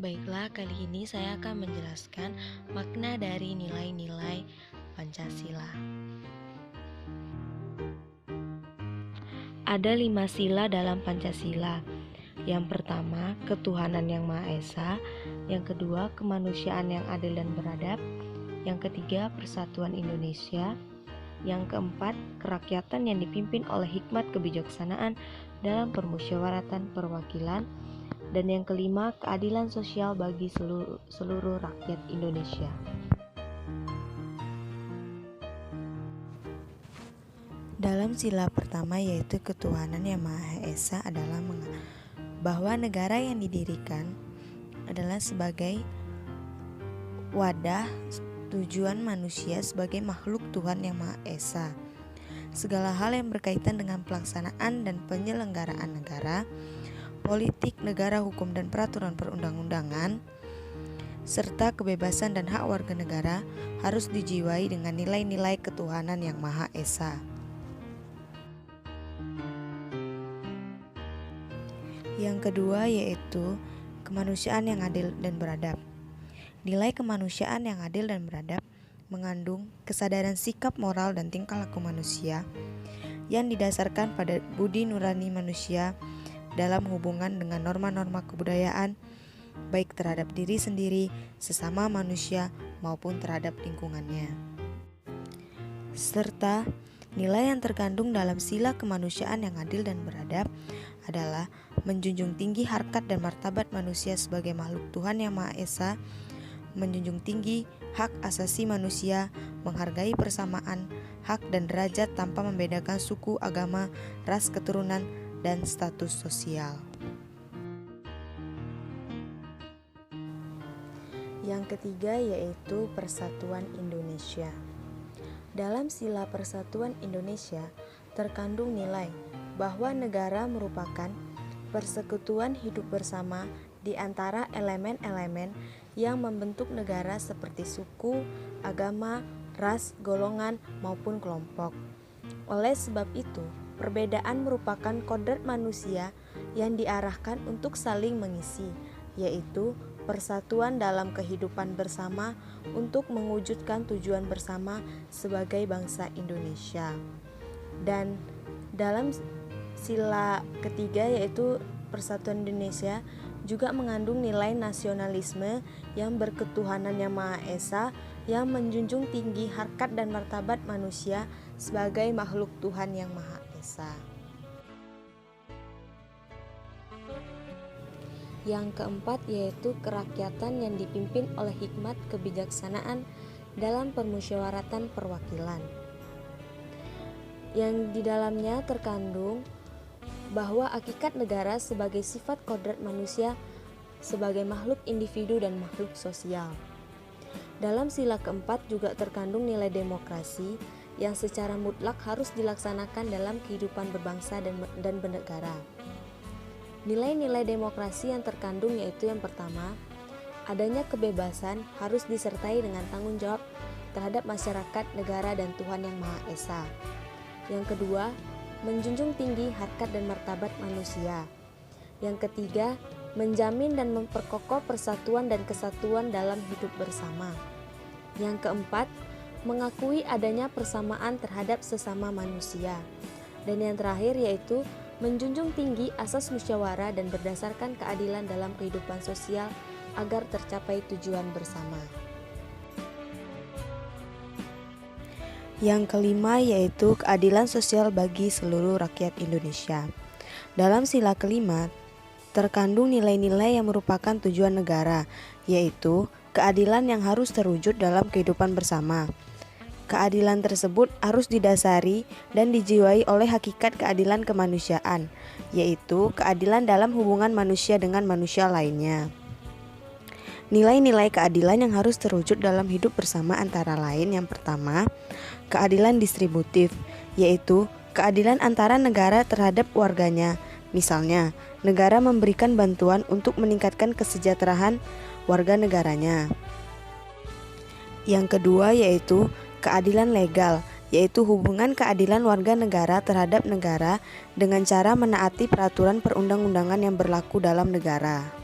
Baiklah, kali ini saya akan menjelaskan makna dari nilai-nilai Pancasila. Ada 5 sila dalam Pancasila. Yang pertama, ketuhanan yang Maha Esa. Yang kedua, kemanusiaan yang adil dan beradab. Yang ketiga, persatuan Indonesia. Yang keempat, kerakyatan yang dipimpin oleh hikmat kebijaksanaan dalam permusyawaratan perwakilan. Dan yang kelima, keadilan sosial bagi seluruh rakyat Indonesia. Dalam sila pertama, yaitu ketuhanan yang Maha Esa, adalah bahwa negara yang didirikan adalah sebagai wadah tujuan manusia sebagai makhluk Tuhan yang Maha Esa. Segala hal yang berkaitan dengan pelaksanaan dan penyelenggaraan negara, politik negara, hukum dan peraturan perundang-undangan, serta kebebasan dan hak warga negara harus dijiwai dengan nilai-nilai ketuhanan yang Maha Esa. Yang kedua yaitu kemanusiaan yang adil dan beradab. Nilai kemanusiaan yang adil dan beradab mengandung kesadaran sikap moral dan tingkah laku manusia yang didasarkan pada budi nurani manusia dalam hubungan dengan norma-norma kebudayaan, baik terhadap diri sendiri, sesama manusia, maupun terhadap lingkungannya. Serta nilai yang terkandung dalam sila kemanusiaan yang adil dan beradab adalah menjunjung tinggi harkat dan martabat manusia sebagai makhluk Tuhan yang Maha Esa, menjunjung tinggi hak asasi manusia, menghargai persamaan hak dan derajat tanpa membedakan suku, agama, ras, keturunan, dan status sosial. Yang ketiga yaitu persatuan Indonesia. Dalam sila persatuan Indonesia terkandung nilai bahwa negara merupakan persekutuan hidup bersama di antara elemen-elemen yang membentuk negara seperti suku, agama, ras, golongan, maupun kelompok. Oleh sebab itu, perbedaan merupakan kodrat manusia yang diarahkan untuk saling mengisi, yaitu persatuan dalam kehidupan bersama untuk mewujudkan tujuan bersama sebagai bangsa Indonesia. Dan dalam sila ketiga yaitu persatuan Indonesia juga mengandung nilai nasionalisme yang berketuhanan yang Maha Esa, yang menjunjung tinggi harkat dan martabat manusia sebagai makhluk Tuhan yang Maha Esa. Yang keempat yaitu kerakyatan yang dipimpin oleh hikmat kebijaksanaan dalam permusyawaratan perwakilan, yang di dalamnya terkandung bahwa hakikat negara sebagai sifat kodrat manusia sebagai makhluk individu dan makhluk sosial. Dalam sila keempat juga terkandung nilai demokrasi yang secara mutlak harus dilaksanakan dalam kehidupan berbangsa dan bernegara. Nilai-nilai demokrasi yang terkandung yaitu yang pertama, adanya kebebasan harus disertai dengan tanggung jawab terhadap masyarakat, negara, dan Tuhan yang Maha Esa. Yang kedua, menjunjung tinggi harkat dan martabat manusia. Yang ketiga, menjamin dan memperkokoh persatuan dan kesatuan dalam hidup bersama. Yang keempat, mengakui adanya persamaan terhadap sesama manusia. Dan yang terakhir yaitu menjunjung tinggi asas musyawarah dan berdasarkan keadilan dalam kehidupan sosial agar tercapai tujuan bersama. Yang kelima yaitu keadilan sosial bagi seluruh rakyat Indonesia. Dalam sila kelima terkandung nilai-nilai yang merupakan tujuan negara, yaitu keadilan yang harus terwujud dalam kehidupan bersama. Keadilan tersebut harus didasari dan dijiwai oleh hakikat keadilan kemanusiaan, yaitu keadilan dalam hubungan manusia dengan manusia lainnya. Nilai-nilai keadilan yang harus terwujud dalam hidup bersama antara lain yang pertama, keadilan distributif, yaitu keadilan antara negara terhadap warganya. Misalnya, negara memberikan bantuan untuk meningkatkan kesejahteraan warga negaranya. Yang kedua yaitu keadilan legal, yaitu hubungan keadilan warga negara terhadap negara dengan cara menaati peraturan perundang-undangan yang berlaku dalam negara.